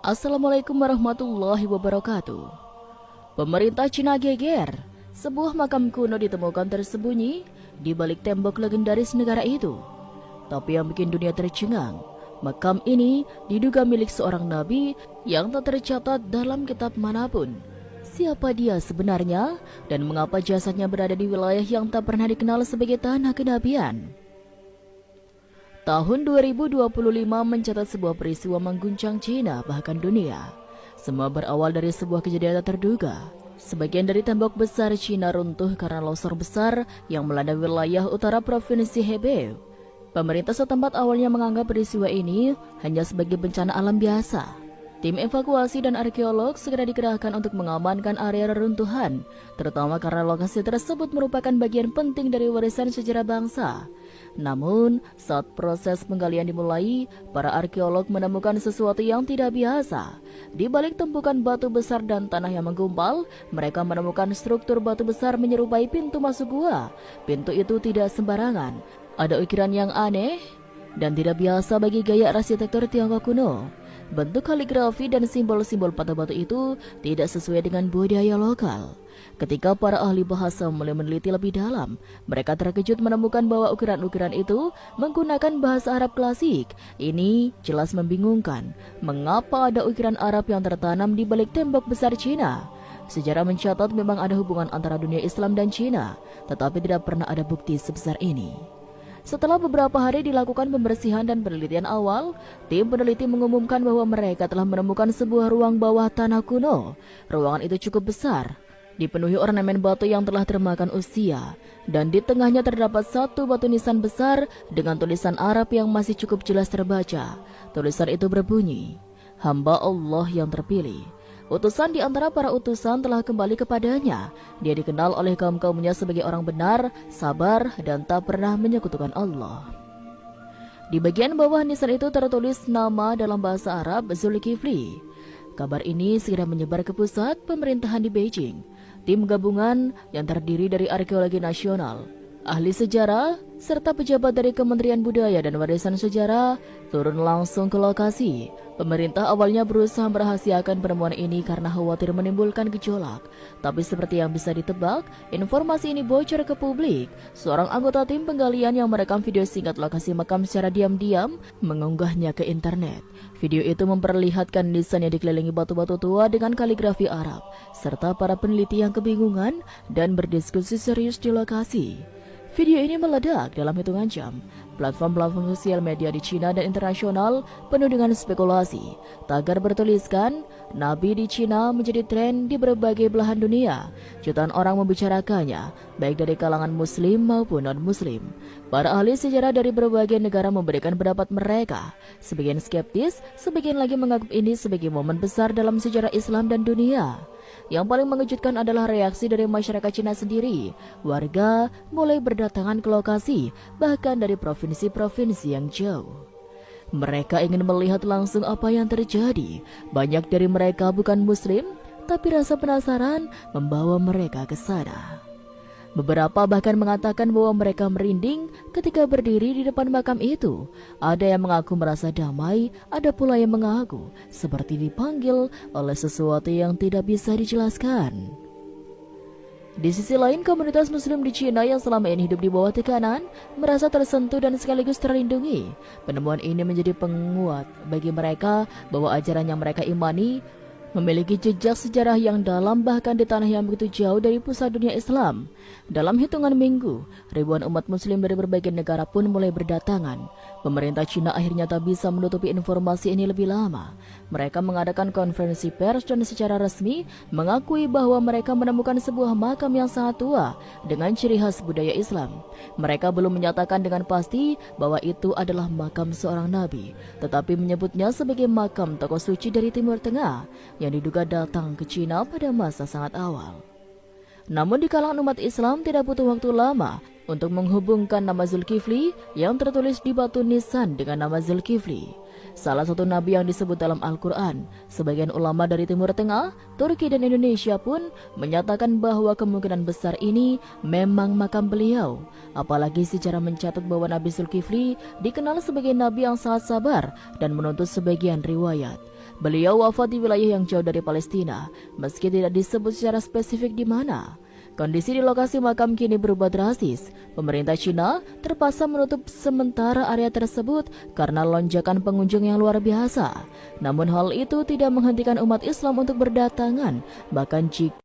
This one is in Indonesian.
Assalamualaikum warahmatullahi wabarakatuh. Pemerintah Cina geger. Sebuah makam kuno ditemukan tersembunyi di balik tembok legendaris negara itu. Tapi yang bikin dunia tercengang, makam ini diduga milik seorang nabi yang tak tercatat dalam kitab manapun. Siapa dia sebenarnya dan mengapa jasadnya berada di wilayah yang tak pernah dikenal sebagai tanah kenabian? Tahun 2025 mencatat sebuah peristiwa mengguncang Cina bahkan dunia. Semua berawal dari sebuah kejadian tak terduga. Sebagian dari tembok besar Cina runtuh karena longsor besar yang melanda wilayah utara provinsi Hebei. Pemerintah setempat awalnya menganggap peristiwa ini hanya sebagai bencana alam biasa. Tim evakuasi dan arkeolog segera dikerahkan untuk mengamankan area reruntuhan, terutama karena lokasi tersebut merupakan bagian penting dari warisan sejarah bangsa. Namun, saat proses penggalian dimulai, para arkeolog menemukan sesuatu yang tidak biasa. Di balik tumpukan batu besar dan tanah yang menggumpal, mereka menemukan struktur batu besar menyerupai pintu masuk gua. Pintu itu tidak sembarangan. Ada ukiran yang aneh dan tidak biasa bagi gaya arsitektur Tiongkok kuno. Bentuk kaligrafi dan simbol-simbol pada batu itu tidak sesuai dengan budaya lokal. Ketika para ahli bahasa mulai meneliti lebih dalam, mereka terkejut menemukan bahwa ukiran-ukiran itu menggunakan bahasa Arab klasik. Ini jelas membingungkan. Mengapa ada ukiran Arab yang tertanam di balik tembok besar Cina? Sejarah mencatat memang ada hubungan antara dunia Islam dan Cina, tetapi tidak pernah ada bukti sebesar ini. Setelah beberapa hari dilakukan pembersihan dan penelitian awal, tim peneliti mengumumkan bahwa mereka telah menemukan sebuah ruang bawah tanah kuno. Ruangan itu cukup besar, dipenuhi ornamen batu yang telah termakan usia, dan di tengahnya terdapat satu batu nisan besar dengan tulisan Arab yang masih cukup jelas terbaca. Tulisan itu berbunyi, "Hamba Allah yang terpilih. Utusan di antara para utusan telah kembali kepadanya. Dia dikenal oleh kaum-kaumnya sebagai orang benar, sabar, dan tak pernah menyekutukan Allah." Di bagian bawah nisan itu tertulis nama dalam bahasa Arab Zulkifli. Kabar ini segera menyebar ke pusat pemerintahan di Beijing. Tim gabungan yang terdiri dari arkeologi nasional, ahli sejarah, serta pejabat dari Kementerian Budaya dan Warisan Sejarah turun langsung ke lokasi. Pemerintah awalnya berusaha merahasiakan penemuan ini karena khawatir menimbulkan gejolak. Tapi seperti yang bisa ditebak, informasi ini bocor ke publik. Seorang anggota tim penggalian yang merekam video singkat lokasi makam secara diam-diam mengunggahnya ke internet. Video itu memperlihatkan nisan yang dikelilingi batu-batu tua dengan kaligrafi Arab, serta para peneliti yang kebingungan dan berdiskusi serius di lokasi. Video ini meledak dalam hitungan jam. Platform-platform sosial media di Cina dan internasional penuh dengan spekulasi. Tagar bertuliskan, Nabi di Cina menjadi tren di berbagai belahan dunia. Jutaan orang membicarakannya, baik dari kalangan muslim maupun non-muslim. Para ahli sejarah dari berbagai negara memberikan pendapat mereka. Sebagian skeptis, sebagian lagi menganggap ini sebagai momen besar dalam sejarah Islam dan dunia. Yang paling mengejutkan adalah reaksi dari masyarakat Cina sendiri. Warga mulai berdatangan ke lokasi, bahkan dari provinsi-provinsi yang jauh. Mereka ingin melihat langsung apa yang terjadi. Banyak dari mereka bukan muslim, tapi rasa penasaran membawa mereka ke sana. Beberapa bahkan mengatakan bahwa mereka merinding ketika berdiri di depan makam itu. Ada yang mengaku merasa damai, ada pula yang mengaku seperti dipanggil oleh sesuatu yang tidak bisa dijelaskan. Di sisi lain, komunitas muslim di Cina yang selama ini hidup di bawah tekanan merasa tersentuh dan sekaligus terlindungi. Penemuan ini menjadi penguat bagi mereka bahwa ajaran yang mereka imani memiliki jejak sejarah yang dalam bahkan di tanah yang begitu jauh dari pusat dunia Islam. Dalam hitungan minggu, ribuan umat muslim dari berbagai negara pun mulai berdatangan. Pemerintah Cina akhirnya tak bisa menutupi informasi ini lebih lama. Mereka mengadakan konferensi pers dan secara resmi mengakui bahwa mereka menemukan sebuah makam yang sangat tua dengan ciri khas budaya Islam. Mereka belum menyatakan dengan pasti bahwa itu adalah makam seorang nabi, tetapi menyebutnya sebagai makam tokoh suci dari Timur Tengah yang diduga datang ke Cina pada masa sangat awal. Namun di kalangan umat Islam tidak butuh waktu lama untuk menghubungkan nama Zulkifli yang tertulis di batu nisan dengan nama Zulkifli, salah satu nabi yang disebut dalam Al-Quran. Sebagian ulama dari Timur Tengah, Turki dan Indonesia pun menyatakan bahwa kemungkinan besar ini memang makam beliau. Apalagi sejarah mencatat bahwa Nabi Zulkifli dikenal sebagai nabi yang sangat sabar dan menuntut sebagian riwayat. Beliau wafat di wilayah yang jauh dari Palestina, meski tidak disebut secara spesifik di mana. Kondisi di lokasi makam kini berubah drastis. Pemerintah Cina terpaksa menutup sementara area tersebut karena lonjakan pengunjung yang luar biasa. Namun hal itu tidak menghentikan umat Islam untuk berdatangan, bahkan jika